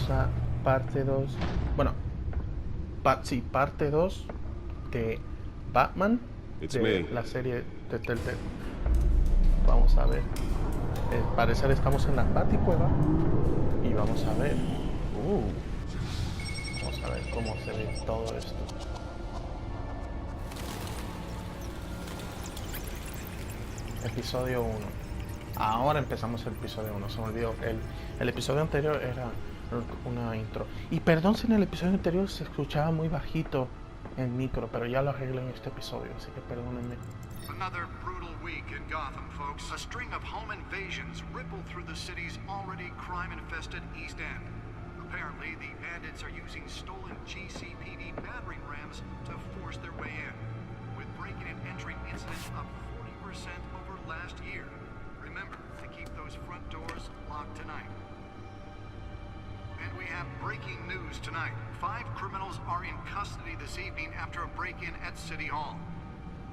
bienvenidos a parte 2. Bueno, sí, parte 2 de Batman, de la serie de Telltale. Vamos a ver. Parece que estamos en la Baticueva y vamos a ver. Vamos a ver cómo se ve todo esto. Episodio 1. Ahora empezamos el episodio 1. Se me olvidó. El episodio anterior era una intro. Y perdón si en el episodio anterior se escuchaba muy bajito el micro, pero ya lo arreglé en este episodio, así que perdónenme. Another brutal week in Gotham, folks. A string of home invasions rippled through the city's already crime-infested East End. Apparently, the bandits are using stolen GCPD battering rams to force their way in, with breaking and entering incidents up 40% over last year. Remember to keep those front doors locked tonight. And we have breaking news tonight. 5 criminals are in custody this evening after a break-in at City Hall.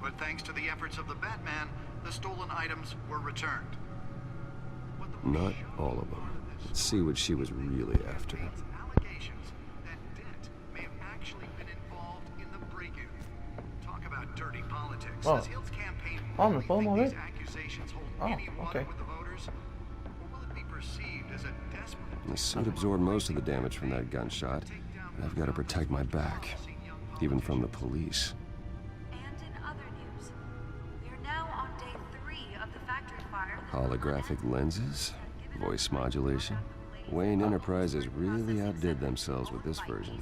But thanks to the efforts of the Batman, the stolen items were returned. Not all of them. Let's see what she was really after. Allegations that Dent may have actually been involved in the break-in. Talk about dirty politics. Does Hill's campaign really think these accusations hold any water with the voters? Or will it be perceived as a desperate... The suit absorbed most of the damage from that gunshot, and I've got to protect my back, even from the police. Holographic lenses, voice modulation. Wayne Enterprises really outdid themselves with this version.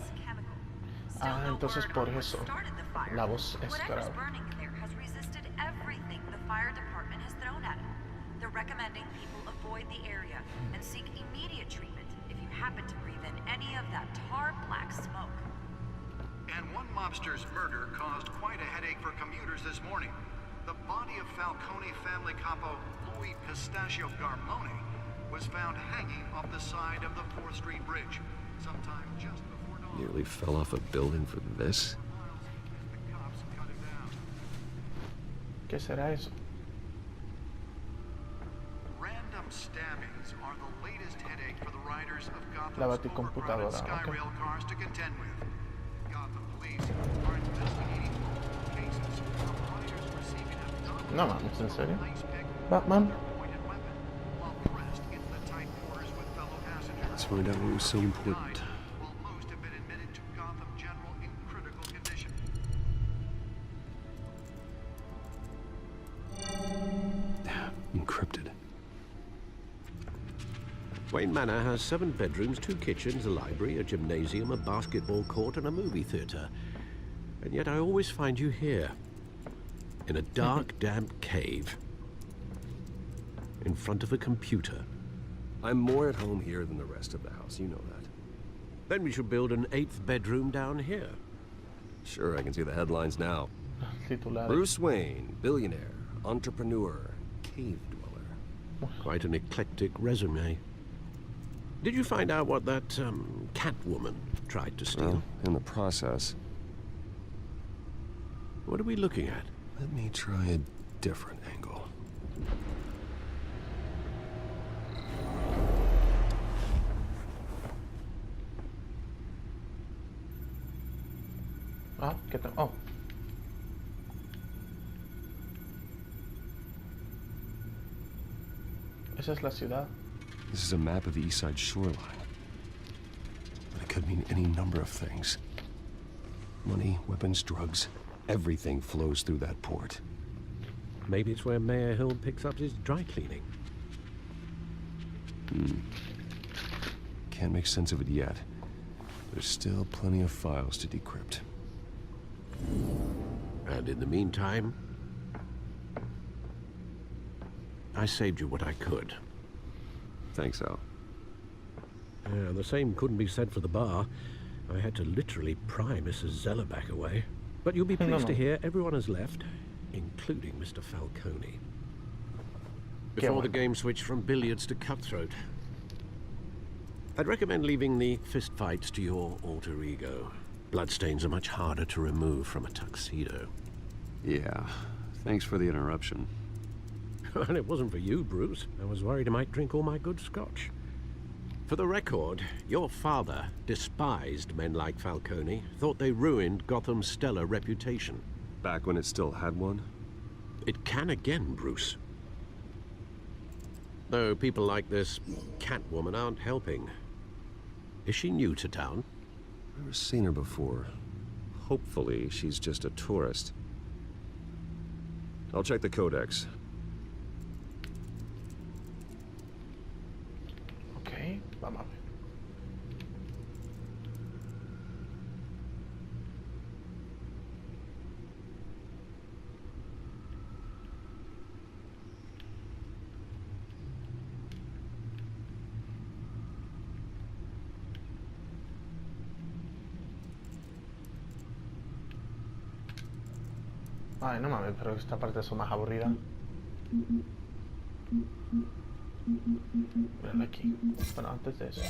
Entonces por eso la voz es grave. Has resisted everything the fire department has thrown at it. They're recommending people avoid the area and seek immediate treatment if you happen to breathe in any of that tar black smoke. And one mobster's murder caused quite a headache for commuters this morning. The body of Falcone family capo Louis Pistachio Garmone was found hanging off the side of the 4th Street Bridge sometime just before dawn. Nearly fell off a building for this? The cops cut him down. ¿Qué será eso? Random stabbings are the latest headache for the riders of Gotham's La baticomputadora, Skyrail cars to contend with. Gotham police are investigating multiple cases of riders receiving a No mames, ¿en serio? Batman? Let's find out what was so important. While most have been admitted to Gotham General in critical condition. Encrypted. Wayne Manor has 7 bedrooms, 2 kitchens, a library, a gymnasium, a basketball court, and a movie theater. And yet I always find you here, in a dark, damp cave, in front of a computer. I'm more at home here than the rest of the house, you know that. Then we should build an 8th bedroom down here. Sure, I can see the headlines now. Titulares. Bruce Wayne, billionaire, entrepreneur, cave dweller. Quite an eclectic resume. Did you find out what that, Catwoman tried to steal? Well, in the process. What are we looking at? Let me try a different angle. ¿Qué tal? Oh. Esa es la ciudad. This is a map of the East Side shoreline. But it could mean any number of things. Money, weapons, drugs, everything flows through that port. Maybe it's where Mayor Hill picks up his dry cleaning. Can't make sense of it yet. There's still plenty of files to decrypt. And in the meantime, I saved you what I could. Thanks, Al. The same couldn't be said for the bar. I had to literally pry Mrs. Zellerback away. But you'll be pleased to hear everyone has left, including Mr. Falcone. Before the game switched from billiards to cutthroat. I'd recommend leaving the fistfights to your alter ego. Bloodstains are much harder to remove from a tuxedo. Yeah, thanks for the interruption. Well, it wasn't for you, Bruce. I was worried I might drink all my good scotch. For the record, your father despised men like Falcone, thought they ruined Gotham's stellar reputation. Back when it still had one? It can again, Bruce. Though people like this Catwoman aren't helping. Is she new to town? Never seen her before. Hopefully, she's just a tourist. I'll check the codex. Ok, vamos a ver. Ay, no mames, pero esta parte es más aburrida. Mírala aquí. Bueno, antes de eso.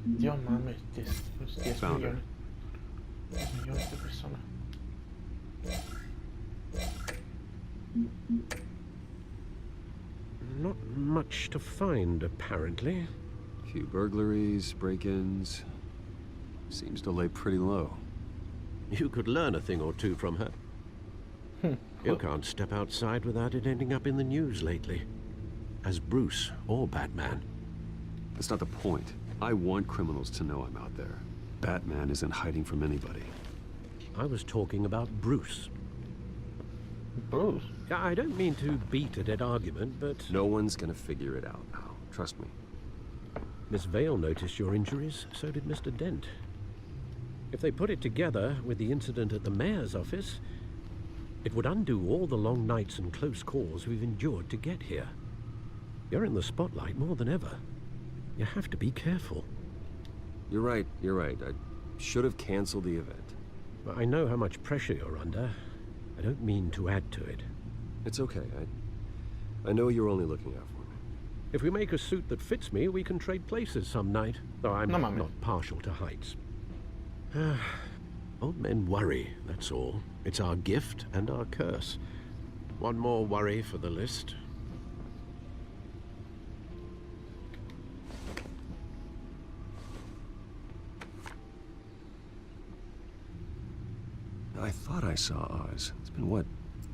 Dios mames, 10 millones. 10 millones de personas. Not much to find, apparently. Few burglaries, break-ins. Seems to lay pretty low. You could learn a thing or two from her. You can't step outside without it ending up in the news lately. As Bruce or Batman. That's not the point. I want criminals to know I'm out there. Batman isn't hiding from anybody. I was talking about Bruce. Bruce? I don't mean to beat a dead argument, but... No one's gonna figure it out now. Trust me. Miss Vale noticed your injuries, so did Mr. Dent. If they put it together with the incident at the mayor's office, it would undo all the long nights and close calls we've endured to get here. You're in the spotlight more than ever. You have to be careful. You're right. I should have canceled the event. I know how much pressure you're under. I don't mean to add to it. It's okay. I know you're only looking out for me. If we make a suit that fits me, we can trade places some night. Though I'm not partial to heights. Old men worry, that's all. It's our gift and our curse. One more worry for the list. I thought I saw Oz. It's been, what,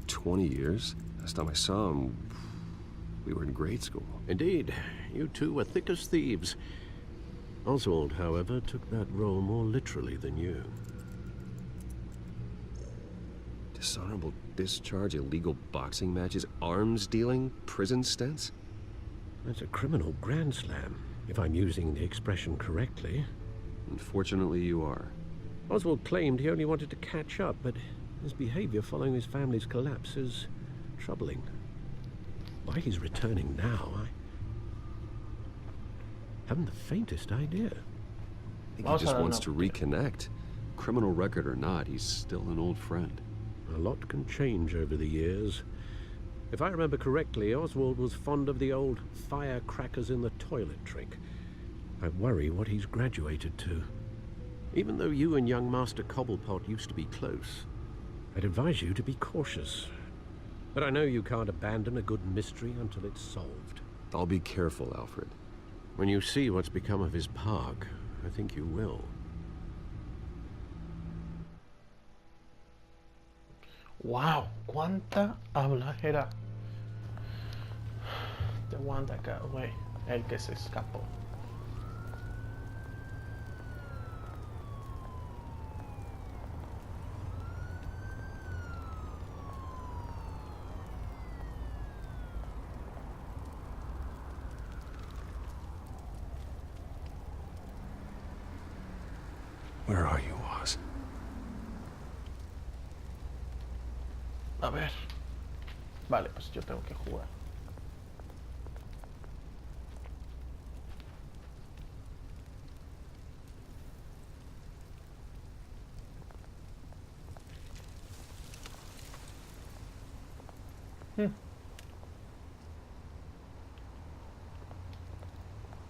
20 years? Last time I saw him, we were in grade school. Indeed. You two were thick as thieves. Oswald, however, took that role more literally than you. Dishonorable discharge, illegal boxing matches, arms dealing, prison stints? That's a criminal grand slam, if I'm using the expression correctly. Unfortunately, you are. Oswald claimed he only wanted to catch up, but his behavior following his family's collapse is troubling. Why he's returning now, I haven't the faintest idea. I think he just wants to reconnect. Criminal record or not, he's still an old friend. A lot can change over the years. If I remember correctly, Oswald was fond of the old firecrackers in the toilet trick. I worry what he's graduated to. Even though you and young Master Cobblepot used to be close, I'd advise you to be cautious. But I know you can't abandon a good mystery until it's solved. I'll be careful, Alfred. When you see what's become of his park, I think you will. Wow, cuánta hablajera. The one that got away. El que se escapó. Where are you, Oz? A ver. Vale, pues yo tengo que jugar.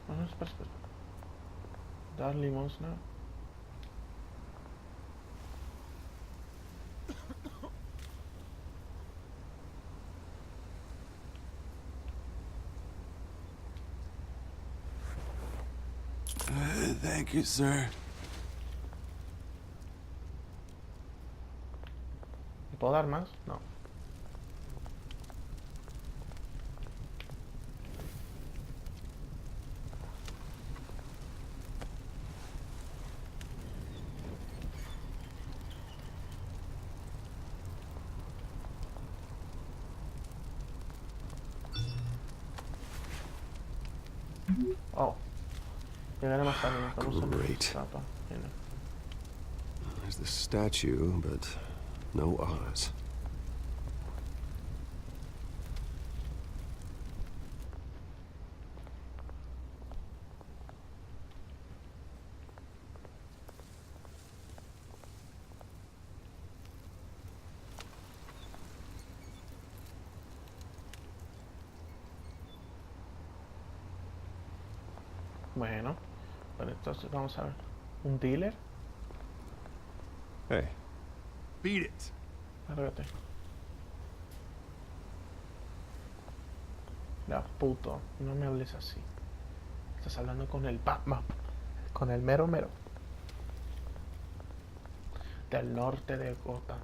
No, espera. Dar limosna. Thank you, sir. ¿Me puedo dar más? No. Oh. Llegaré más tarde. Great. There's the statue, but no Oz. Bueno, pero entonces vamos a ver. ¿Un dealer? Hey. Beat it. Lárgate. Ya, puto, no me hables así. Estás hablando con el Batman. Con el mero mero. Del norte de Gotham.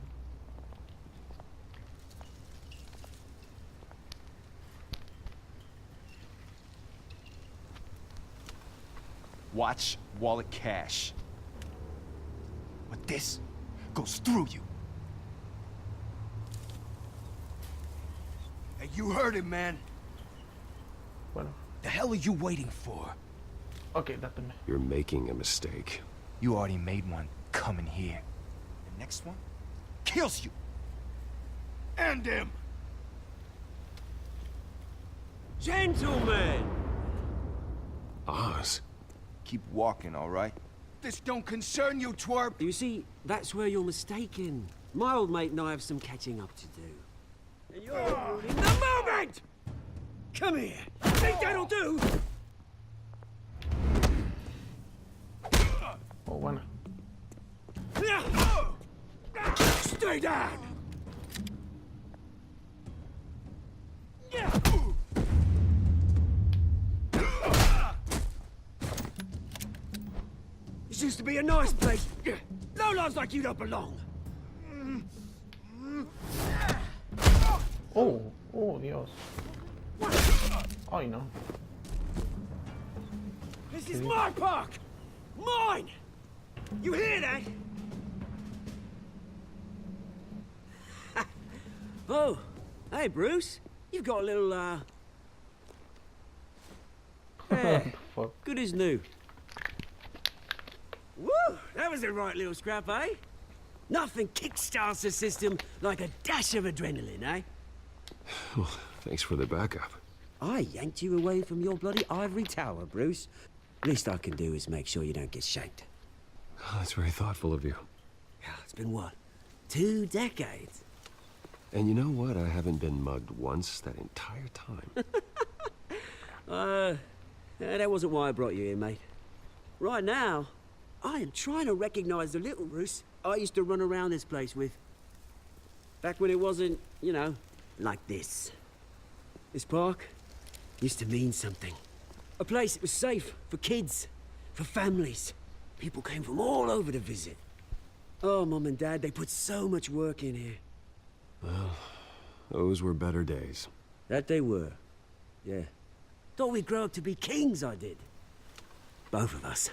Watch wallet cash. But this goes through you. Hey, you heard it, man. Bueno. The hell are you waiting for? Ok, dáteme. You're making a mistake. You already made one coming here. The next one kills you. And him. Gentlemen! Oz? Keep walking, all right? This don't concern you, twerp. You see, that's where you're mistaken. My old mate and I have some catching up to do. And you're ruining the moment! Come here. Think that'll do? Oh, bueno. Stay down! This used to be a nice place. Lowlifes like you don't belong. Oh, oh, Dios. Ay, no. This is my park! Mine! You hear that? Oh, hey, Bruce. You've got a little, yeah, Fuck. good as new. Woo! That was a right little scrap, eh? Nothing kickstarts the system like a dash of adrenaline, eh? Well, thanks for the backup. I yanked you away from your bloody ivory tower, Bruce. Least I can do is make sure you don't get shanked. Oh, that's very thoughtful of you. Yeah, it's been what? 2 decades? And you know what? I haven't been mugged once that entire time. That wasn't why I brought you here, mate. Right now, I am trying to recognize the little Bruce I used to run around this place with. Back when it wasn't, you know, like this. This park used to mean something. A place that was safe for kids, for families. People came from all over to visit. Oh, Mum and Dad, they put so much work in here. Well, those were better days. That they were. Yeah. Thought we'd grow up to be kings, I did. Both of us.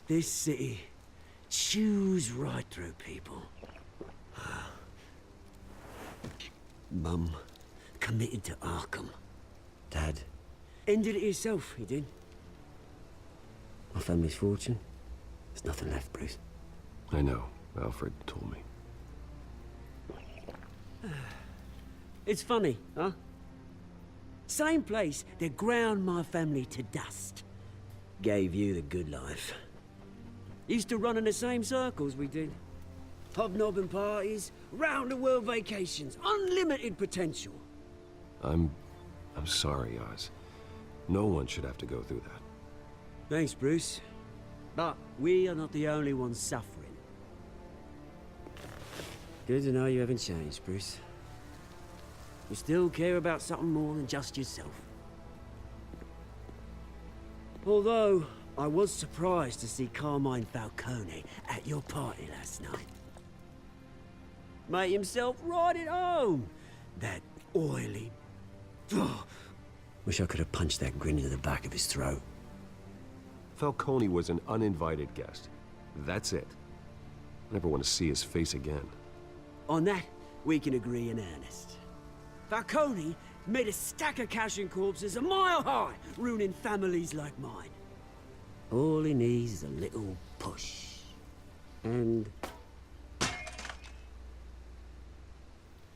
This city chews right through people. Mum committed to Arkham. Dad ended it himself, he did. My family's fortune, there's nothing left, Bruce. I know. Alfred told me. It's funny, huh? Same place that ground my family to dust. Gave you the good life. Used to run in the same circles we did. Hobnobbing parties, round-the-world vacations, unlimited potential. I'm sorry, Oz. No one should have to go through that. Thanks, Bruce. But we are not the only ones suffering. Good to know you haven't changed, Bruce. You still care about something more than just yourself. Although, I was surprised to see Carmine Falcone at your party last night. Made himself right at home. That oily... Ugh. Wish I could have punched that grin into the back of his throat. Falcone was an uninvited guest. That's it. I never want to see his face again. On that, we can agree in earnest. Falcone made a stack of cash and corpses a mile high, ruining families like mine. All he needs is a little push. And...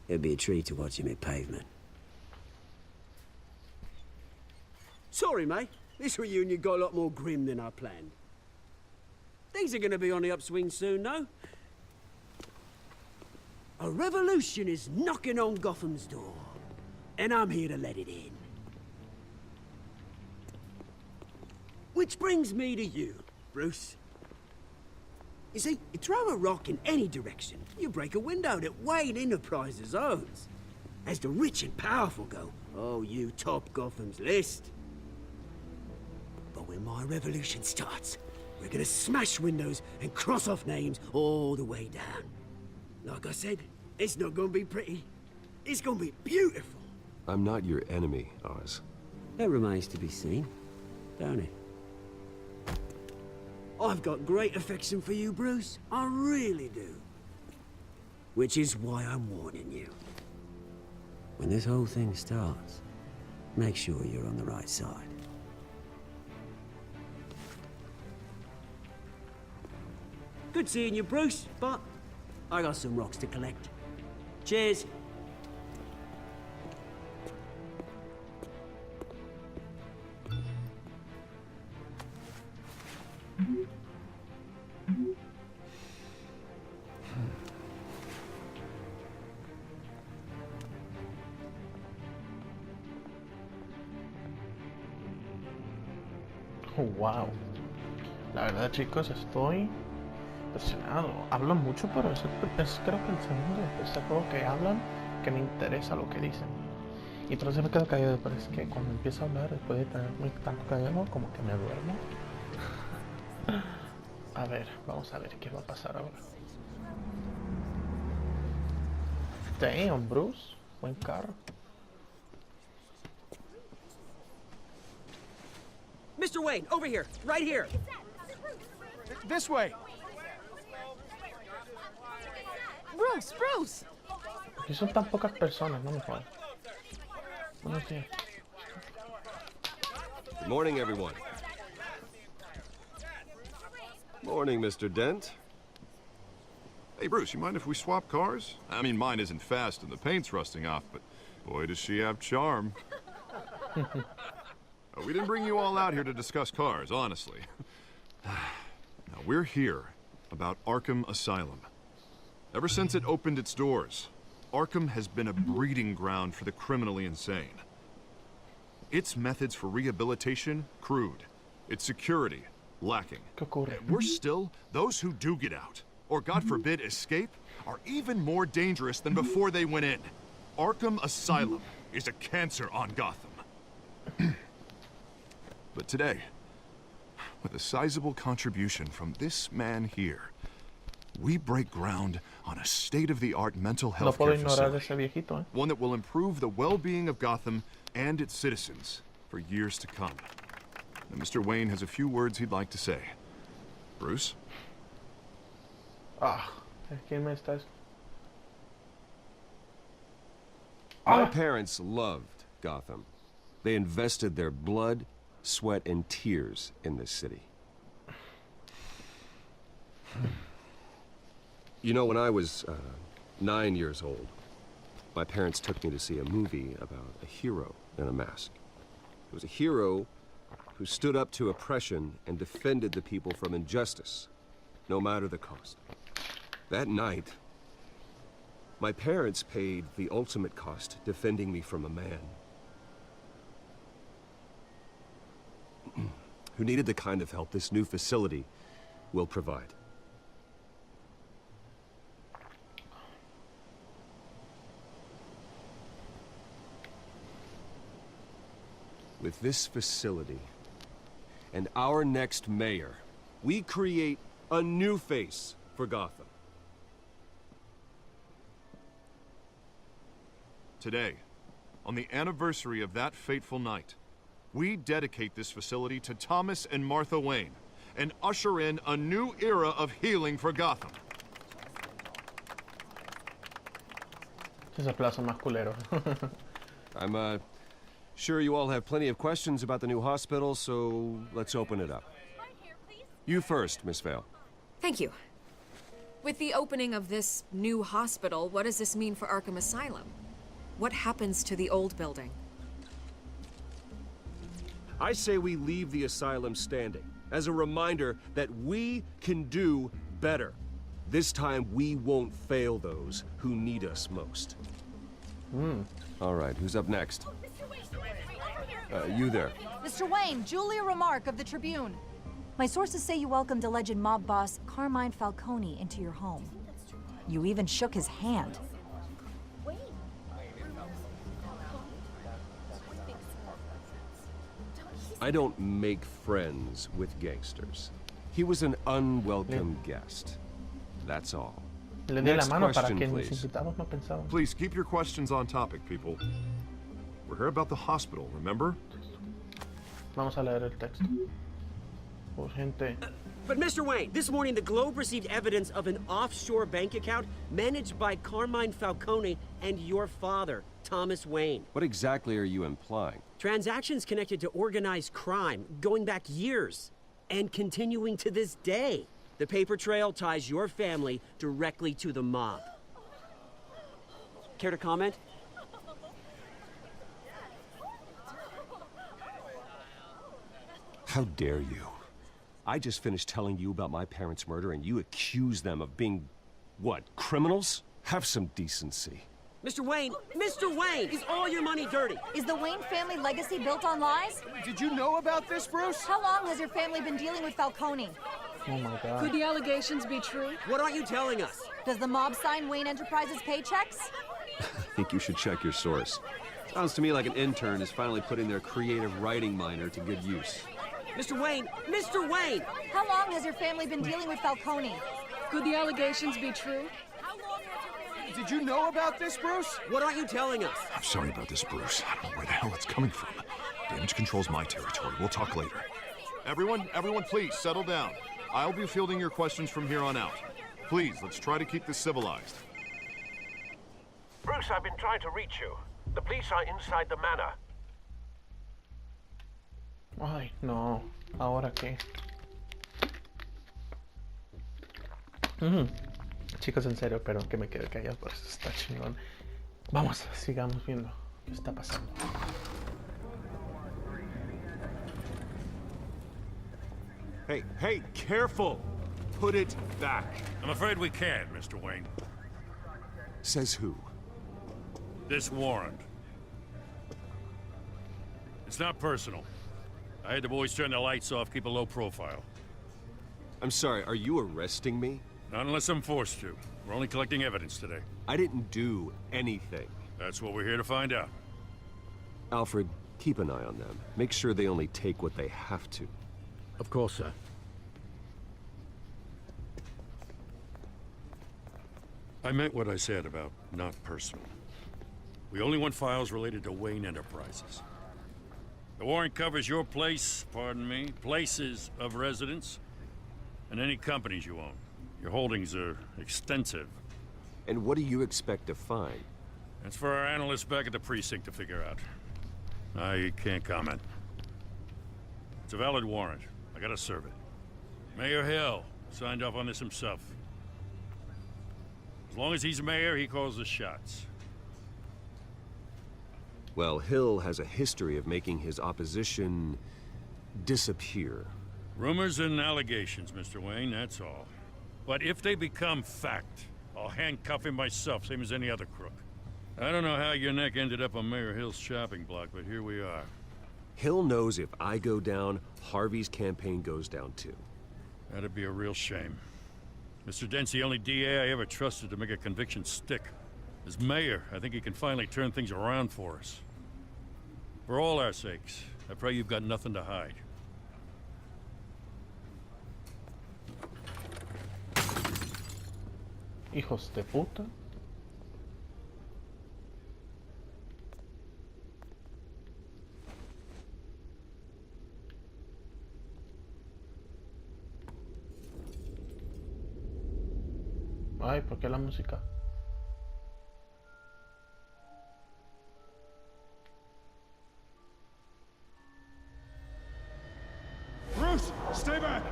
it'd be a treat to watch him hit pavement. Sorry, mate. This reunion got a lot more grim than I planned. Things are gonna be on the upswing soon, though. A revolution is knocking on Gotham's door, and I'm here to let it in. Which brings me to you, Bruce. You see, you throw a rock in any direction, you break a window that Wayne Enterprises owns. As the rich and powerful go, oh, you top Gotham's list. But when my revolution starts, we're gonna smash windows and cross off names all the way down. Like I said, it's not gonna be pretty. It's gonna be beautiful. I'm not your enemy, Oz. That remains to be seen, don't it? I've got great affection for you, Bruce. I really do. Which is why I'm warning you. When this whole thing starts, make sure you're on the right side. Good seeing you, Bruce, but I got some rocks to collect. Cheers. Oh, wow. La verdad, chicos, estoy impresionado. Hablan mucho, pero es creo que el segundo de este juego que hablan que me interesa lo que dicen. Y entonces me quedo callado, pero es que cuando empiezo a hablar, después de tenerme tanto callado, como que me duermo. A ver, vamos a ver qué va a pasar ahora. Damn, Bruce. Buen carro. Mr. Wayne, over here, right here. This way. Bruce, Bruce. Y son tan pocas personas, no me jodas. Buenos días. Good morning, everyone. Morning, Mr. Dent. Hey, Bruce, you mind if we swap cars? I mean, mine isn't fast and the paint's rusting off, but boy, does she have charm. We didn't bring you all out here to discuss cars, honestly. Now, we're here about Arkham Asylum. Ever since it opened its doors, Arkham has been a breeding ground for the criminally insane. Its methods for rehabilitation, crude. Its security, lacking. And worse still, those who do get out, or God forbid escape, are even more dangerous than before they went in. Arkham Asylum is a cancer on Gotham. But today, with a sizable contribution from this man here, we break ground on a state-of-the-art mental health care facility. One that will improve the well-being of Gotham and its citizens for years to come. And Mr. Wayne has a few words he'd like to say. Bruce? ¿Quién me estás? My parents loved Gotham. They invested their blood, sweat, and tears in this city. You know, when I was 9 years old, my parents took me to see a movie about a hero in a mask. It was a hero who stood up to oppression and defended the people from injustice, no matter the cost. That night, my parents paid the ultimate cost defending me from a man who needed the kind of help this new facility will provide. With this facility and our next mayor, we create a new face for Gotham. Today, on the anniversary of that fateful night, we dedicate this facility to Thomas and Martha Wayne and usher in a new era of healing for Gotham. Ese aplauso más culero. I'm, sure you all have plenty of questions about the new hospital, so let's open it up. You first, Miss Vale. Thank you. With the opening of this new hospital, what does this mean for Arkham Asylum? What happens to the old building? I say we leave the asylum standing as a reminder that we can do better. This time we won't fail those who need us most. All right, who's up next? You there. Mr. Wayne, Julia Remark of the Tribune. My sources say you welcomed alleged mob boss Carmine Falcone into your home. You even shook his hand. I don't make friends with gangsters. He was an unwelcome guest. That's all. Le di la Next mano para question, que mis please. invitados no pensaban. Please keep your questions on topic, people. We're here about the hospital, remember? Vamos a leer el texto. Urgente. But Mr. Wayne, this morning the Globe received evidence of an offshore bank account managed by Carmine Falcone and your father, Thomas Wayne. What exactly are you implying? Transactions connected to organized crime going back years and continuing to this day. The paper trail ties your family directly to the mob. Care to comment? How dare you? I just finished telling you about my parents' murder and you accuse them of being, what, criminals? Have some decency. Mr. Wayne, is all your money dirty? Is the Wayne family legacy built on lies? Did you know about this, Bruce? How long has your family been dealing with Falcone? Oh my god. Could the allegations be true? What aren't you telling us? Does the mob sign Wayne Enterprises paychecks? I think you should check your source. Sounds to me like an intern is finally putting their creative writing minor to good use. Mr. Wayne! How long has your family been dealing with Falcone? Could the allegations be true? Did you know about this, Bruce? What aren't you telling us? I'm sorry about this, Bruce. I don't know where the hell it's coming from. Damage control's my territory. We'll talk later. Everyone, please, settle down. I'll be fielding your questions from here on out. Please, let's try to keep this civilized. Bruce, I've been trying to reach you. The police are inside the manor. Ay, no. ¿Ahora qué? Chicos, en serio, pero que me quede callado, pues está chingón. Vamos, sigamos viendo qué está pasando. Hey, careful! Put it back. I'm afraid we can't, Mr. Wayne. Says who? This warrant. It's not personal. I had the boys turn the lights off, keep a low profile. I'm sorry, are you arresting me? Not unless I'm forced to. We're only collecting evidence today. I didn't do anything. That's what we're here to find out. Alfred, keep an eye on them. Make sure they only take what they have to. Of course, sir. I meant what I said about not personal. We only want files related to Wayne Enterprises. The warrant covers your place, pardon me, places of residence, and any companies you own. Your holdings are extensive. And what do you expect to find? That's for our analysts back at the precinct to figure out. I can't comment. It's a valid warrant. I gotta serve it. Mayor Hill signed off on this himself. As long as he's mayor, he calls the shots. Well, Hill has a history of making his opposition disappear. Rumors and allegations, Mr. Wayne, that's all. But if they become fact, I'll handcuff him myself, same as any other crook. I don't know how your neck ended up on Mayor Hill's shopping block, but here we are. Hill knows if I go down, Harvey's campaign goes down too. That'd be a real shame. Mr. Dent's the only DA I ever trusted to make a conviction stick. As mayor, I think he can finally turn things around for us. For all our sakes, I pray you've got nothing to hide. Hijos de puta. Ay, ¿por qué la música? Bruce, stay back!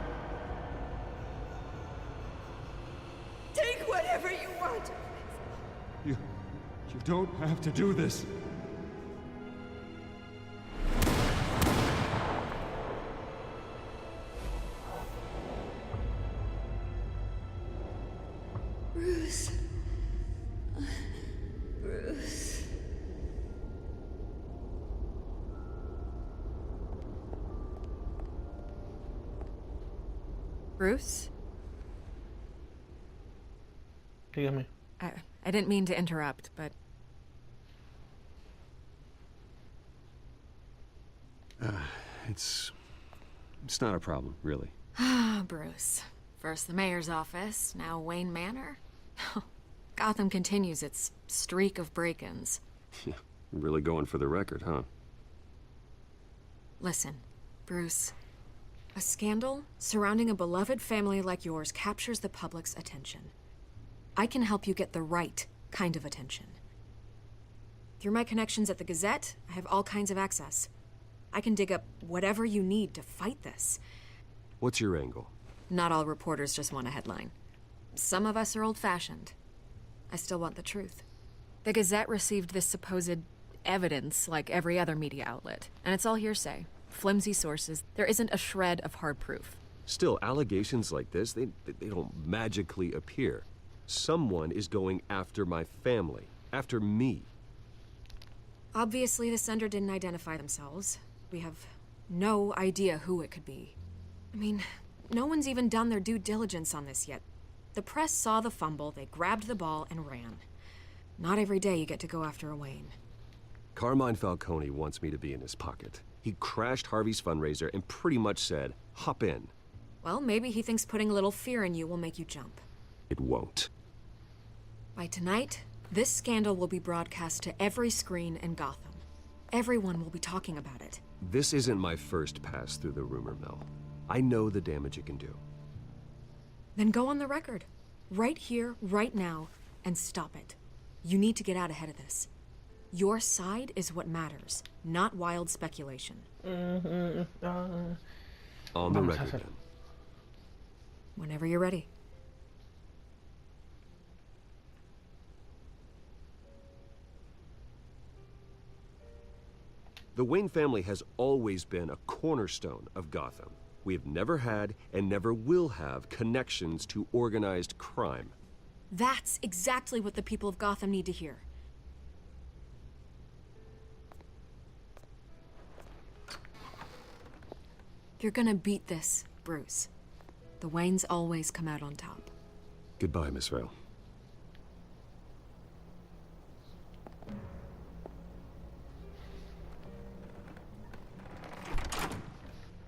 Take whatever you want. You don't have to do this. Bruce. Bruce. Bruce? Dígame. I didn't mean to interrupt, but... It's not a problem, really. Ah, Bruce. First the mayor's office, now Wayne Manor. Gotham continues its streak of break-ins. Yeah, really going for the record, huh? Listen, Bruce. A scandal surrounding a beloved family like yours captures the public's attention. I can help you get the right kind of attention. Through my connections at the Gazette, I have all kinds of access. I can dig up whatever you need to fight this. What's your angle? Not all reporters just want a headline. Some of us are old-fashioned. I still want the truth. The Gazette received this supposed evidence like every other media outlet, and it's all hearsay. Flimsy sources. There isn't a shred of hard proof. Still, allegations like this, they don't magically appear. Someone is going after my family, after me. Obviously, the sender didn't identify themselves. We have no idea who it could be. I mean, no one's even done their due diligence on this yet. The press saw the fumble, they grabbed the ball and ran. Not every day you get to go after a Wayne. Carmine Falcone wants me to be in his pocket. He crashed Harvey's fundraiser and pretty much said, hop in. Well, maybe he thinks putting a little fear in you will make you jump. It won't. By tonight, this scandal will be broadcast to every screen in Gotham. Everyone will be talking about it. This isn't my first pass through the rumor mill. I know the damage it can do. Then go on the record. Right here, right now, and stop it. You need to get out ahead of this. Your side is what matters, not wild speculation. On the record, then. Whenever you're ready. The Wayne family has always been a cornerstone of Gotham. We have never had and never will have connections to organized crime. That's exactly what the people of Gotham need to hear. You're gonna beat this, Bruce. The Waynes always come out on top. Goodbye, Miss Vale.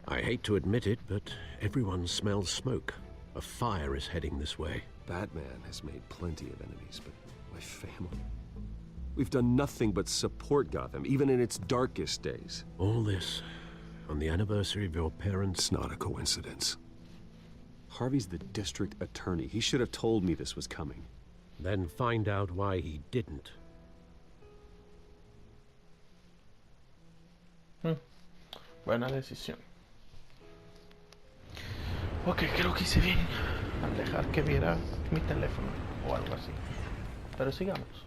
I hate to admit it, but everyone smells smoke. A fire is heading this way. Batman has made plenty of enemies, but my family... We've done nothing but support Gotham, even in its darkest days. All this on the anniversary of your parents'... It's not a coincidence. Harvey's the district attorney. He should have told me this was coming. Then find out why he didn't. Buena decisión. Ok, creo que hice bien al dejar que viera mi teléfono o algo así. Pero sigamos.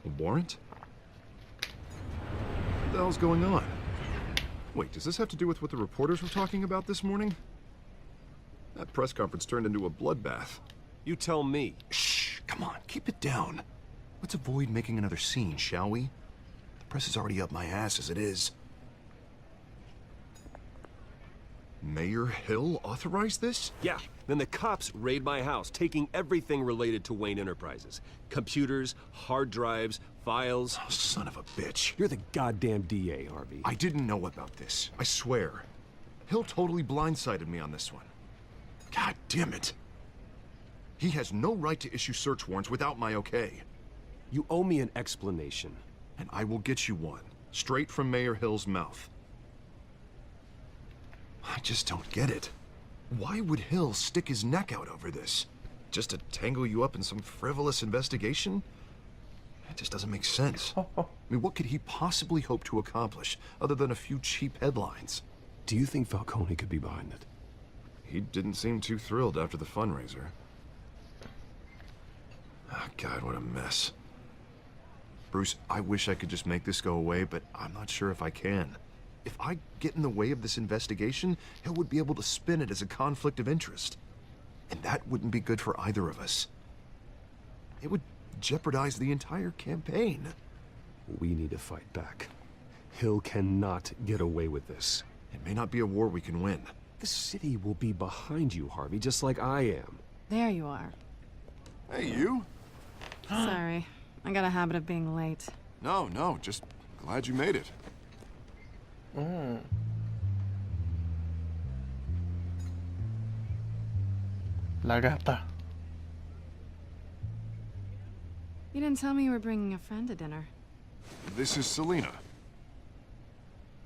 A warrant? What the hell's going on? Wait, does this have to do with what the reporters were talking about this morning? That press conference turned into a bloodbath. You tell me. Shh, come on, keep it down. Let's avoid making another scene, shall we? The press is already up my ass as it is. Mayor Hill authorized this? Yeah, then the cops raid my house, taking everything related to Wayne Enterprises. Computers, hard drives, files. Oh, son of a bitch. You're the goddamn DA, Harvey. I didn't know about this. I swear. Hill totally blindsided me on this one. God damn it. He has no right to issue search warrants without my okay. You owe me an explanation. And I will get you one, straight from Mayor Hill's mouth. I just don't get it. Why would Hill stick his neck out over this? Just to tangle you up in some frivolous investigation? It just doesn't make sense. I mean, what could he possibly hope to accomplish other than a few cheap headlines? Do you think Falcone could be behind it? He didn't seem too thrilled after the fundraiser. Oh, God, what a mess. Bruce, I wish I could just make this go away, but I'm not sure if I can. If I get in the way of this investigation, Hill would be able to spin it as a conflict of interest. And that wouldn't be good for either of us. It would jeopardize the entire campaign. We need to fight back. Hill cannot get away with this. It may not be a war we can win. The city will be behind you, Harvey, just like I am. There you are. Hey, you? Sorry. I got a habit of being late. No, just glad you made it. La gata. You didn't tell me you were bringing a friend to dinner. This is Selena.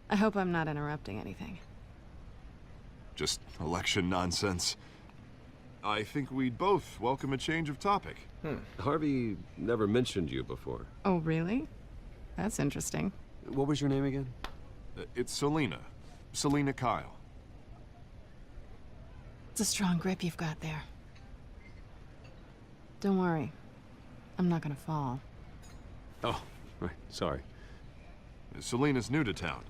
I hope I'm not interrupting anything. Just election nonsense. I think we'd both welcome a change of topic. Harvey never mentioned you before. Oh, really? That's interesting. What was your name again? It's Selena. Selena Kyle. It's a strong grip you've got there. Don't worry. I'm not gonna fall. Oh, right. Sorry. Selena's new to town.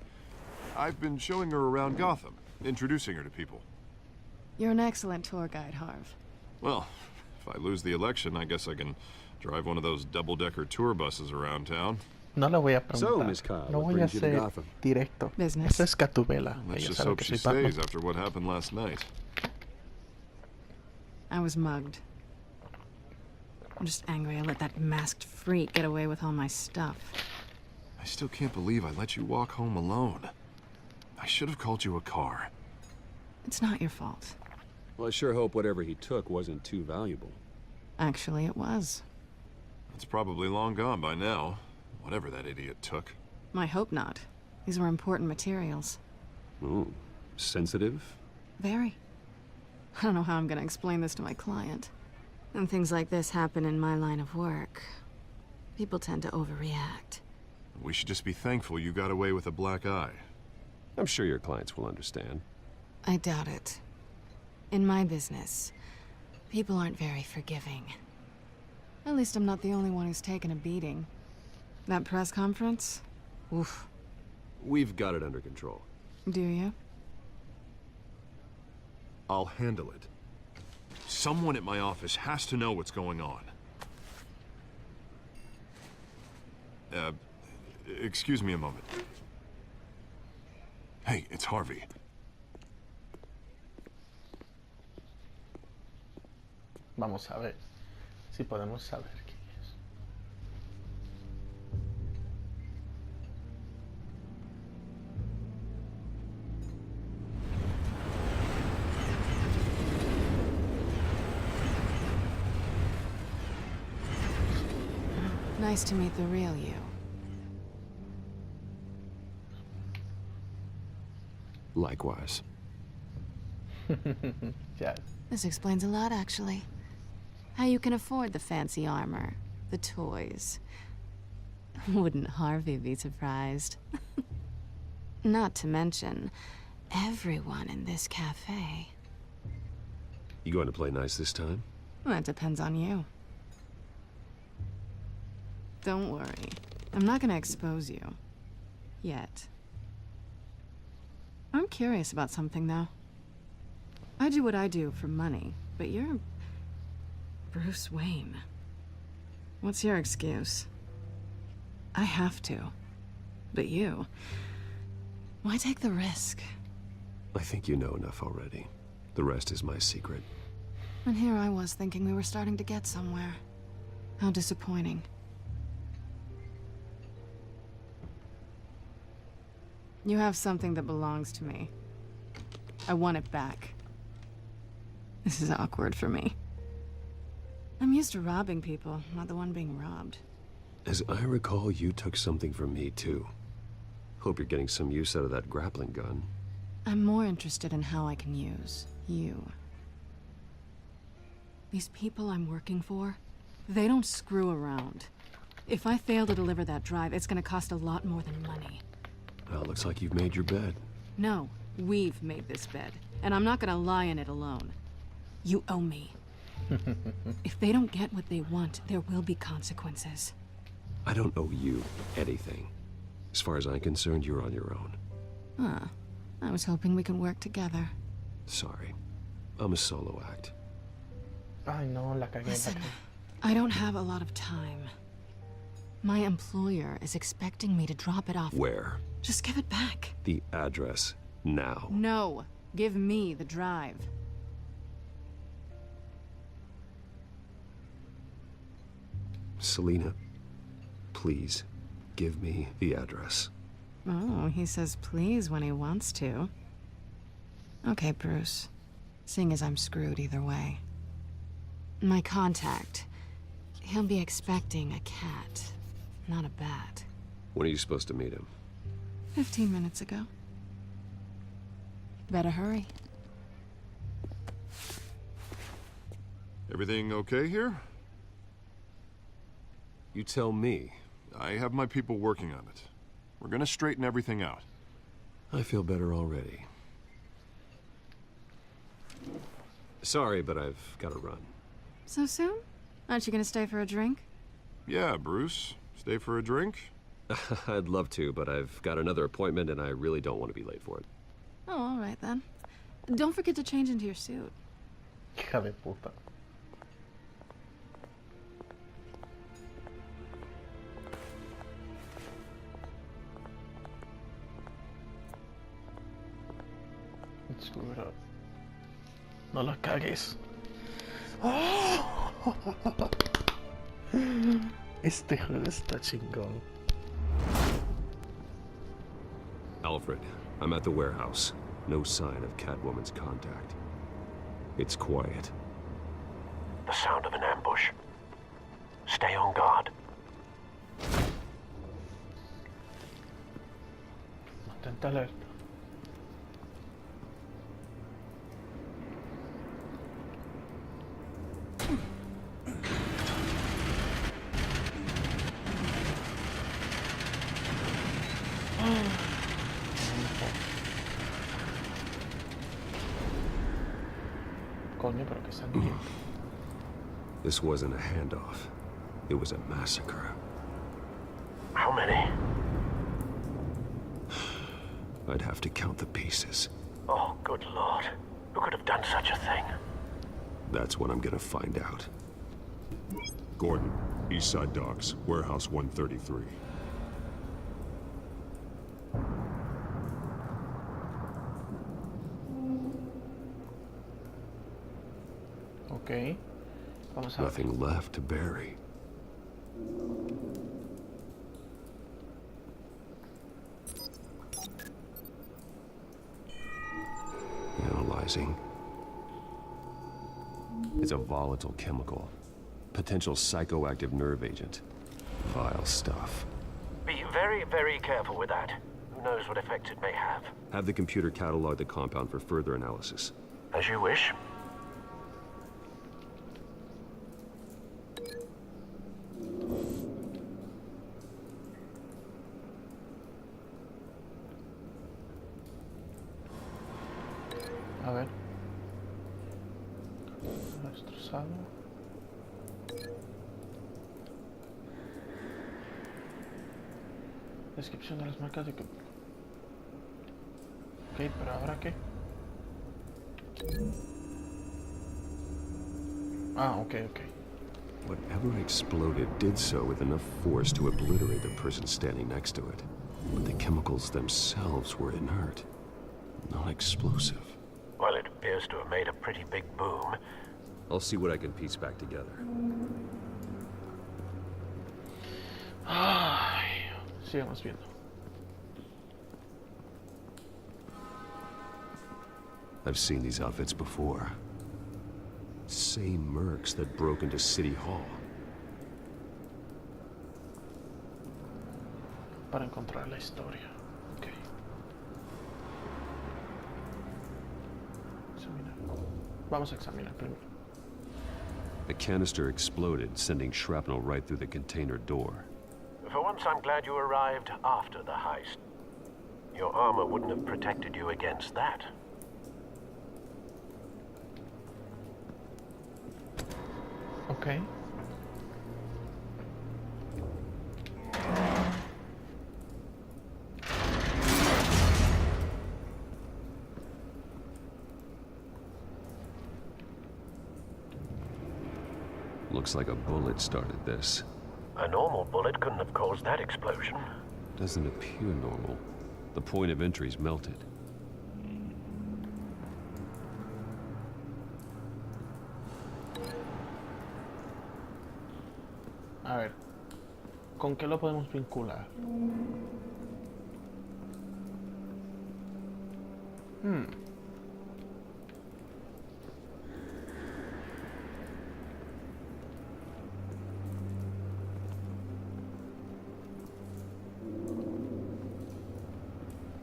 I've been showing her around Gotham, introducing her to people. You're an excellent tour guide, Harv. Well, if I lose the election, I guess I can drive one of those double-decker tour buses around town. No le voy a preguntar. So, Miss Kyle, no what voy a brings you to ser Gotham? directo. Business. Esa es Catubela. Let's Ella just sabe hope que she soy Batman. stays after what happened last night. I was mugged. I'm just angry I let that masked freak get away with all my stuff. I still can't believe I let you walk home alone. I should have called you a car. It's not your fault. Well, I sure hope whatever he took wasn't too valuable. Actually, it was. It's probably long gone by now, whatever that idiot took. I hope not. These were important materials. Ooh, sensitive? Very. I don't know how I'm gonna explain this to my client. When things like this happen in my line of work, people tend to overreact. We should just be thankful you got away with a black eye. I'm sure your clients will understand. I doubt it. In my business, people aren't very forgiving. At least I'm not the only one who's taken a beating. That press conference? Oof. We've got it under control. Do you? I'll handle it. Someone at my office has to know what's going on. Excuse me a moment. Hey, it's Harvey. Vamos a ver si podemos saber quién es. Nice to meet the real you. Likewise. Ya. This explains a lot, actually. How you can afford the fancy armor, the toys. Wouldn't Harvey be surprised? Not to mention, everyone in this cafe. You going to play nice this time? That depends on you. Don't worry. I'm not gonna expose you. Yet. I'm curious about something, though. I do what I do for money, but you're Bruce Wayne. What's your excuse? I have to. But you... why take the risk? I think you know enough already. The rest is my secret. And here I was thinking we were starting to get somewhere. How disappointing. You have something that belongs to me. I want it back. This is awkward for me. I'm used to robbing people, not the one being robbed. As I recall, you took something from me, too. Hope you're getting some use out of that grappling gun. I'm more interested in how I can use you. These people I'm working for, they don't screw around. If I fail to deliver that drive, it's gonna cost a lot more than money. Well, looks like you've made your bed. No, we've made this bed, and I'm not gonna lie in it alone. You owe me. If they don't get what they want, there will be consequences. I don't owe you anything. As far as I'm concerned, you're on your own. Huh. I was hoping we could work together. Sorry. I'm a solo act. Ay, no, la cagué. Listen, I don't have a lot of time. My employer is expecting me to drop it off. Where? Just give it back. The address, now. No. Give me the drive. Selina, please, give me the address. Oh, he says please when he wants to. Okay, Bruce. Seeing as I'm screwed either way. My contact. He'll be expecting a cat, not a bat. When are you supposed to meet him? 15 minutes ago. Better hurry. Everything okay here? You tell me. I have my people working on it. We're gonna straighten everything out. I feel better already. Sorry, but I've got to run. So soon? Aren't you gonna stay for a drink? Yeah, Bruce. Stay for a drink? I'd love to, but I've got another appointment and I really don't want to be late for it. Oh, all right then. Don't forget to change into your suit. Hija de puta. Screw it up. No la cagues. Este juego está chingón. Alfred, I'm at the warehouse. No sign of Catwoman's contact. It's quiet. The sound of an ambush. Stay on guard. Mantente alerta. Coño, pero que sangriento. This wasn't a handoff. It was a massacre. How many? I'd have to count the pieces. Oh, good lord. Who could have done such a thing? That's what I'm gonna find out. Gordon, Eastside Docks, Warehouse 133. Ok. Vamos a ver. Nothing left to bury. Analyzing. It's a volatile chemical. Potential psychoactive nerve agent. Vile stuff. Be very, very careful with that. Who knows what effect it may have. Have the computer catalog the compound for further analysis. As you wish. A ver. Destrozado. Descripción de las marcas de... Ok, pero ¿ahora qué? Ah, ok. Whatever exploded did so with enough force to obliterate the person standing next to it. But the chemicals themselves were inert, not explosive. Well, it appears to have made a pretty big boom. I'll see what I can piece back together. Ay, sigamos viendo. I've seen these outfits before. Same mercs that broke into City Hall. Para encontrar la historia. Ok. Examinar. Vamos a examinar primero. The canister exploded, sending shrapnel right through the container door. For once, I'm glad you arrived after the heist. Your armor wouldn't have protected you against that. Okay. Looks like a bullet started this. A normal bullet couldn't have caused that explosion. Doesn't appear normal. The point of entry's melted. A ver, ¿con qué lo podemos vincular?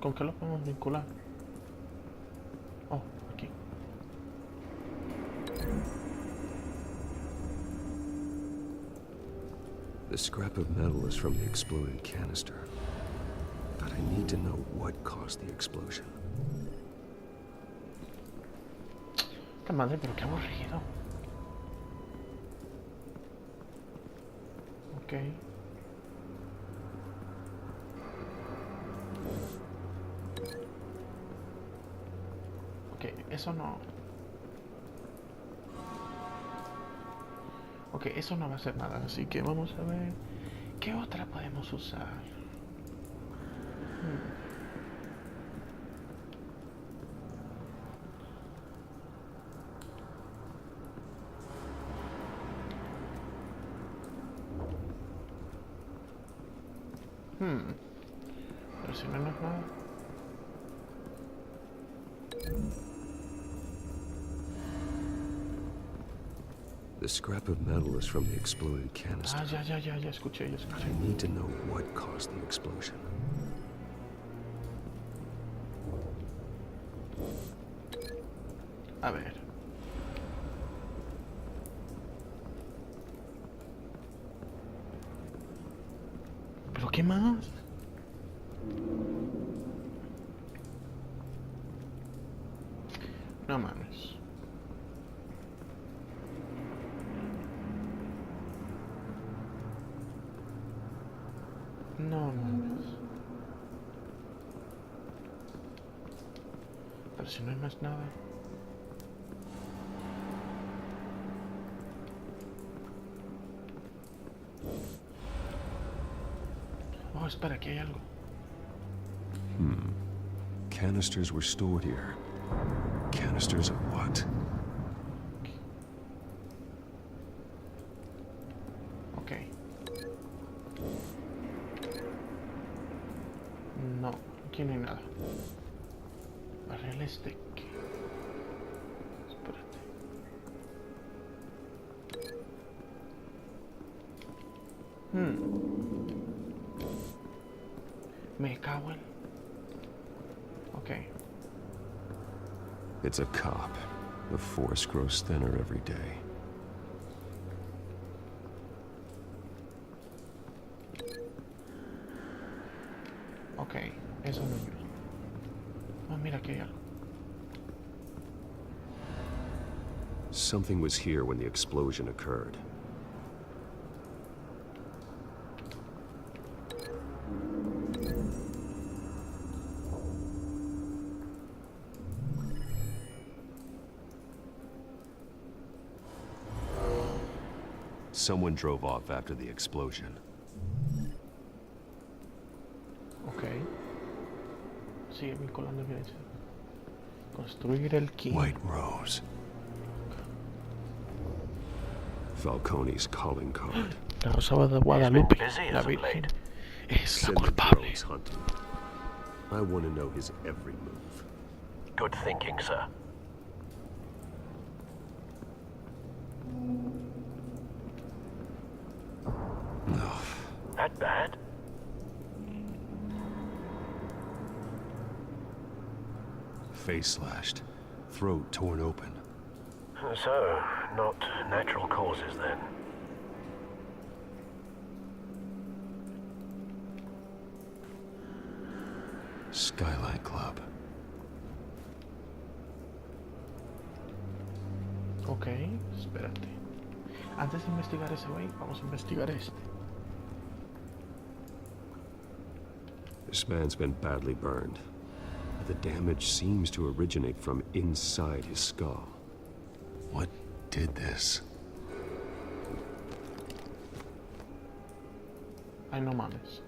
¿Con qué lo podemos vincular? Oh, aquí. The scrap of metal is from the exploded canister. But I need to know what caused the explosion. ¡Qué madre, pero qué aburrido! Ok. Ok, eso no... Ok, eso no va a ser nada, así que vamos a ver... ¿Qué otra podemos usar? Pero si no, no es nada. The scrap of metal is from the exploded canister. Ya escuché. I need to know what caused the explosion. A ver. ¿Pero qué más? No mames. No mames. Pero si no hay más nada. Oh, espera, aquí hay algo. Canisters were stored here. Canisters of what? Ok. No, aquí no hay nada. Barriles de qué. Espérate. Me cago en... Ok. It's a cop. The force grows thinner every day. Ok, eso no ayuda. Ah, mira, aquí hay algo. Something was here when the explosion occurred. Someone drove off after the explosion. Ok. Sigue vinculando evidencia. Construir el key. White Rose. Falcone's calling card. La Rosa de Guadalupe. busy La as of Virgen. late. Es la Send the culpable. drones hunting. I want to know his every move. Good thinking, sir. that bad. Face slashed, throat torn open. So, not natural causes then. Skyline Club. Ok, espérate. Antes de investigar ese güey, vamos a investigar este. This man's been badly burned. The damage seems to originate from inside his skull. What did this? Ay, no mames.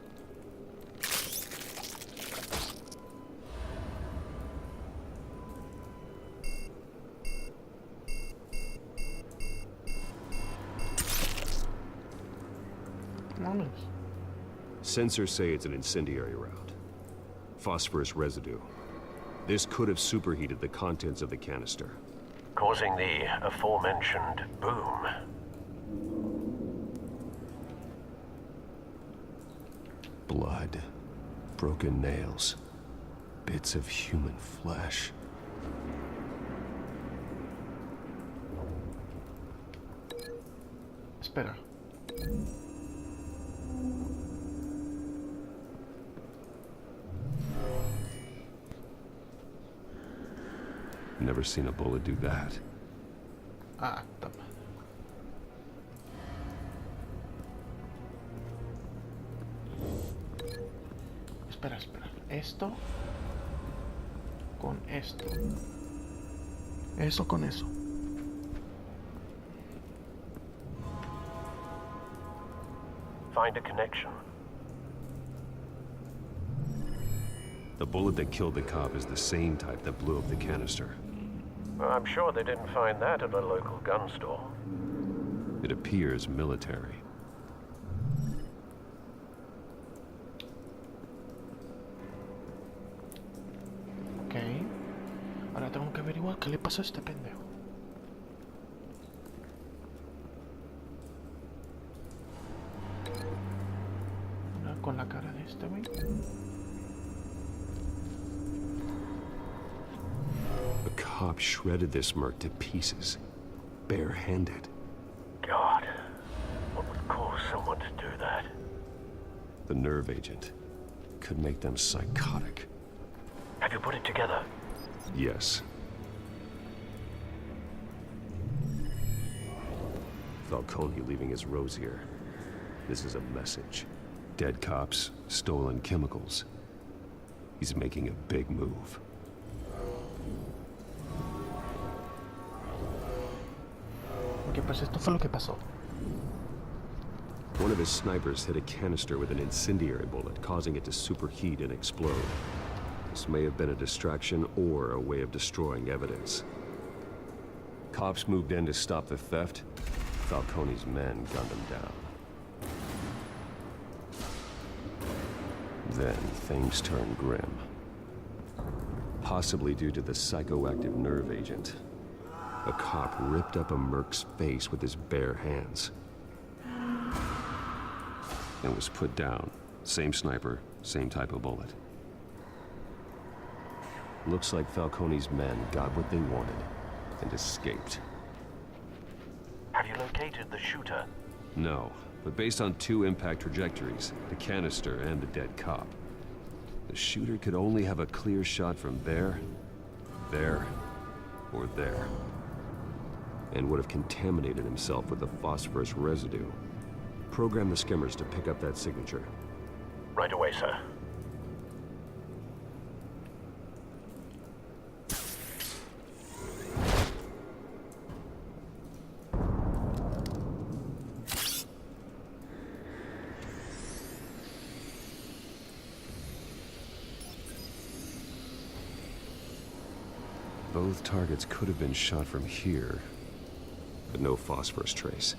Mames. Sensors say it's an incendiary route. Phosphorus residue. This could have superheated the contents of the canister, Causing the aforementioned boom. Blood, broken nails, bits of human flesh. Espera. Never seen a bullet do that. Ah, toma. Espera, espera. Esto con esto. Eso con eso. Find a connection. The bullet that killed the cop is the same type that blew up the canister. I'm sure they didn't find that at a local gun store. It appears military. Ok. Ahora tengo que averiguar qué le pasó a este pendejo. Una con la cara de este güey. The cop shredded this merc to pieces, barehanded. God, what would cause someone to do that? The nerve agent could make them psychotic. Have you put it together? Yes. Falcone leaving his rose here. This is a message. Dead cops, stolen chemicals. He's making a big move. Ok, pues esto fue lo que pasó. One of his snipers hit a canister with an incendiary bullet, causing it to superheat and explode. This may have been a distraction or a way of destroying evidence. Cops moved in to stop the theft. Falcone's men gunned him down. Then things turned grim. Possibly due to the psychoactive nerve agent. A cop ripped up a merc's face with his bare hands. And was put down. Same sniper, same type of bullet. Looks like Falcone's men got what they wanted and escaped. Have you located the shooter? No, but based on two impact trajectories, the canister and the dead cop, the shooter could only have a clear shot from there, or there. And would have contaminated himself with the phosphorus residue. Program the skimmers to pick up that signature. Right away, sir. Both targets could have been shot from here, but no phosphorus trace.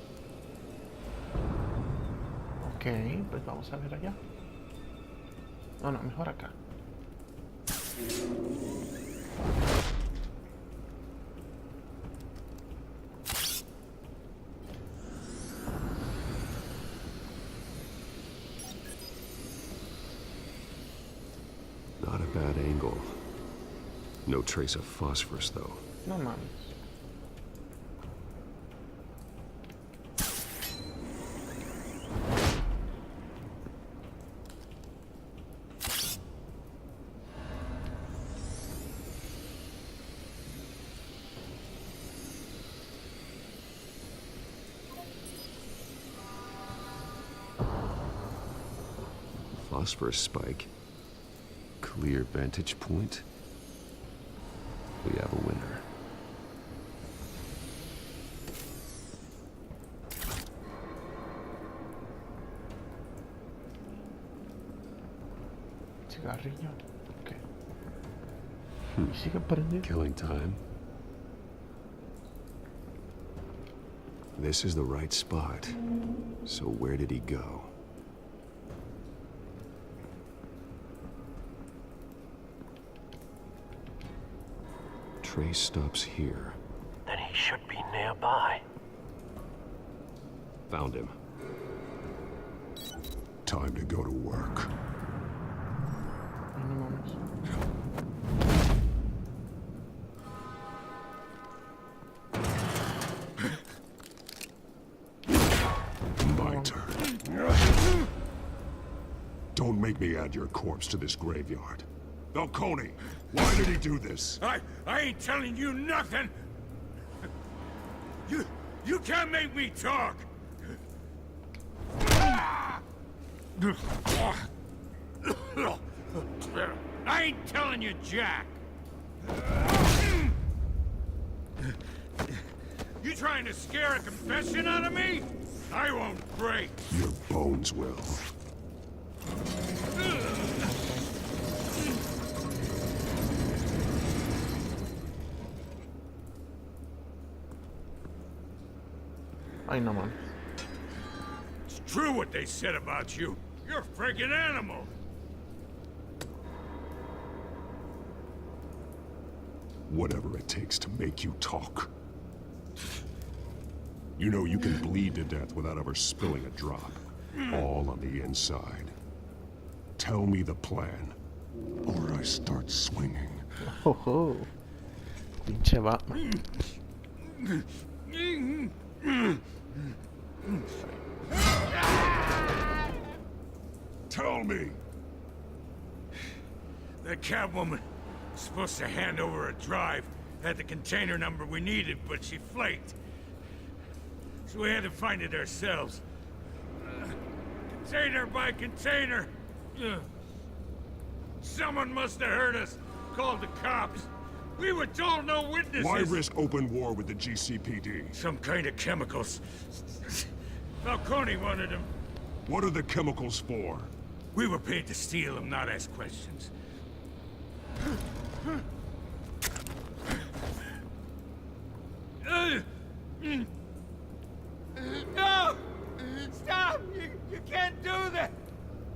Ok, pues vamos a ver allá. No, mejor acá. No trace of phosphorus, though. No mames. Phosphorus spike. Clear vantage point. We have a winner. Cigarrillo. Okay. Y sigue prendido. Killing time. This is the right spot. So where did he go? Trace stops here. Then he should be nearby. Found him. Time to go to work. No mames. My turn. Don't make me add your corpse to this graveyard. Falcone, why did he do this? I ain't telling you nothing! You can't make me talk! I ain't telling you, Jack! You trying to scare a confession out of me? I won't break! Your bones will. Ay, no mames. It's true what they said about you. You're a friggin' animal! Whatever it takes to make you talk. You know you can bleed to death without ever spilling a drop. All on the inside. Tell me the plan, or I start swinging. Oh, oh. Pinche Batman. Tell me! The Catwoman was supposed to hand over a drive, had the container number we needed, but she flaked. So we had to find it ourselves. Container by container. Someone must have heard us, called the cops. We were told no witnesses. Why risk open war with the GCPD? Some kind of chemicals. Falcone wanted them. What are the chemicals for? We were paid to steal them, not ask questions. No! Stop! You can't do that!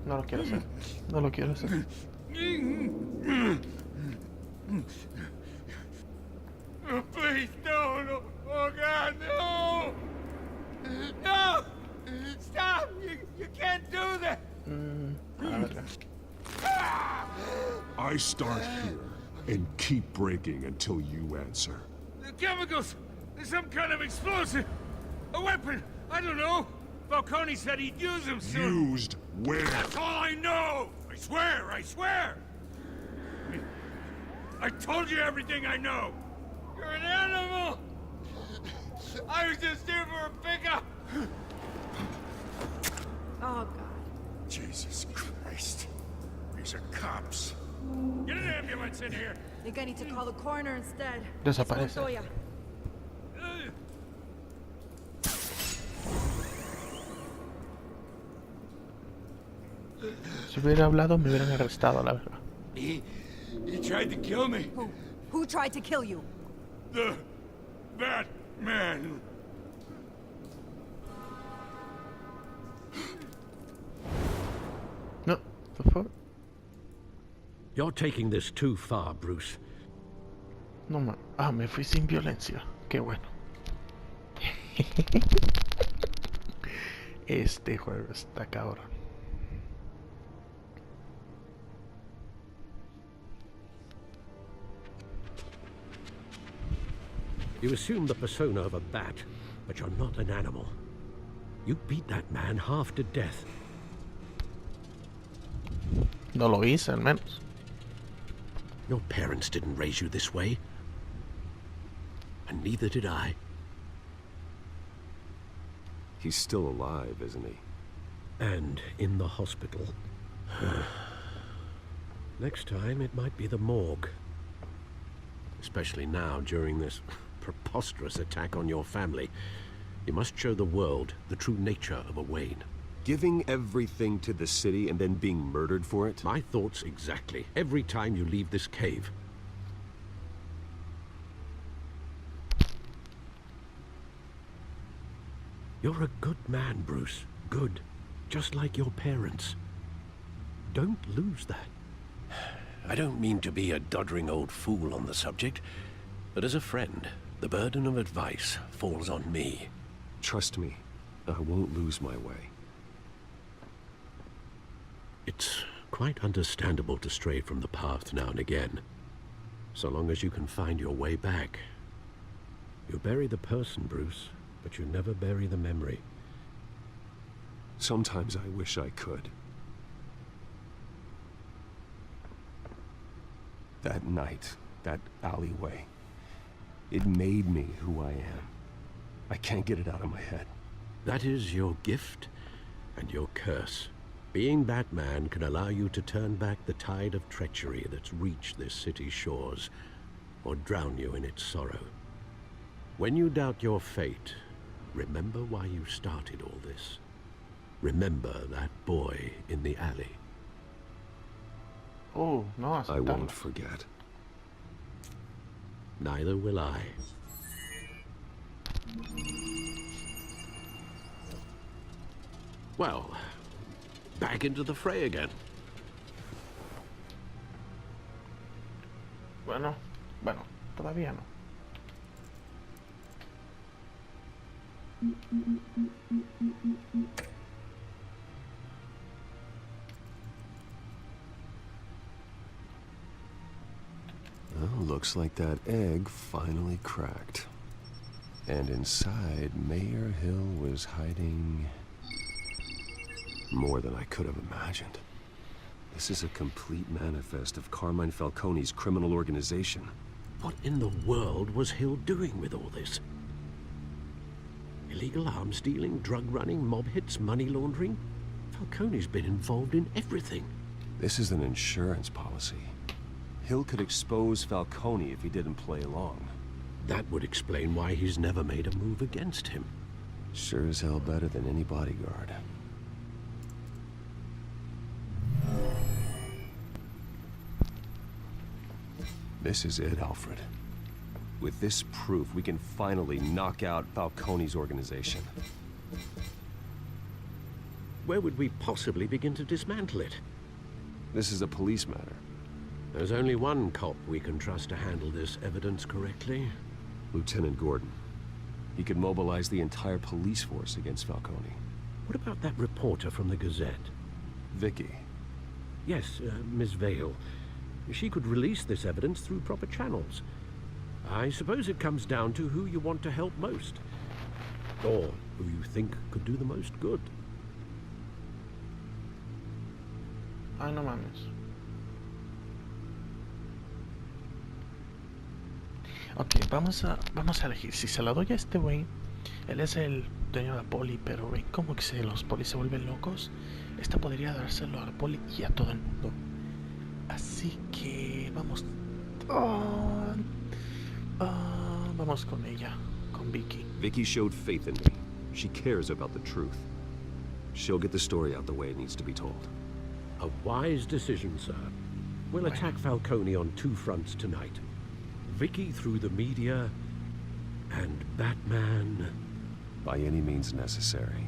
No lo quiero hacer. No lo quiero hacer. Oh, please, no! Oh, God, no! No! Stop! You can't do that! I start here and keep breaking until you answer. The chemicals! There's some kind of explosive! A weapon! I don't know! Falcone said he'd use them soon! Used where? That's all I know! I swear! I told you everything I know! You're an animal! I was just here for a pickup! Oh, God. Jesus Christ. These are cops. Get an ambulance in here! I think I need to call the coroner instead. Desaparece. Montoya. Si hubiera hablado, me hubieran arrestado, la verdad. He tried to kill me. Who tried to kill you? The Batman. No, the fuck? You're taking this too far, Bruce. No man. Ah, me fui sin violencia. Qué bueno. Este juego está cabrón. You assume the persona of a bat, but you're not an animal. You beat that man half to death. No lo hice, al menos. Your parents didn't raise you this way. And neither did I. He's still alive, isn't he? And in the hospital. Next time, it might be the morgue. Especially now, during this preposterous attack on your family. You must show the world the true nature of a Wayne. Giving everything to the city and then being murdered for it? My thoughts exactly. Every time you leave this cave. You're a good man, Bruce. Good. Just like your parents. Don't lose that. I don't mean to be a doddering old fool on the subject, but as a friend, the burden of advice falls on me. Trust me, I won't lose my way. It's quite understandable to stray from the path now and again, so long as you can find your way back. You bury the person, Bruce, but you never bury the memory. Sometimes I wish I could. That night, that alleyway, it made me who I am. I can't get it out of my head. That is your gift and your curse. Being Batman can allow you to turn back the tide of treachery that's reached this city's shores, or drown you in its sorrow. When you doubt your fate, remember why you started all this. Remember that boy in the alley. Oh, no, I won't forget. Neither will I. Well, back into the fray again. Bueno, todavía no. Well, looks like that egg finally cracked. And inside, Mayor Hill was hiding more than I could have imagined. This is a complete manifest of Carmine Falcone's criminal organization. What in the world was Hill doing with all this? Illegal arms dealing, drug running, mob hits, money laundering? Falcone's been involved in everything. This is an insurance policy. Hill could expose Falcone if he didn't play along. That would explain why he's never made a move against him. Sure as hell better than any bodyguard. This is it, Alfred. With this proof, we can finally knock out Falcone's organization. Where would we possibly begin to dismantle it? This is a police matter. There's only one cop we can trust to handle this evidence correctly. Lieutenant Gordon. He could mobilize the entire police force against Falcone. What about that reporter from the Gazette? Vicky. Yes, Miss Vale. She could release this evidence through proper channels. I suppose it comes down to who you want to help most. Or who you think could do the most good. Ay, no mames. Ok, vamos a elegir. Si se la doy a este güey, él es el dueño de la poli, pero ven como que los polis se vuelven locos. Esta podría dárselo a la poli y a todo el mundo. Así que vamos. Vamos con ella, con Vicky. Vicky showed faith in me. She cares about the truth. She'll get the story out the way it needs to be told. A wise decision, sir. We'll attack Falcone on two fronts tonight. Vicky through the media, and Batman... By any means necessary.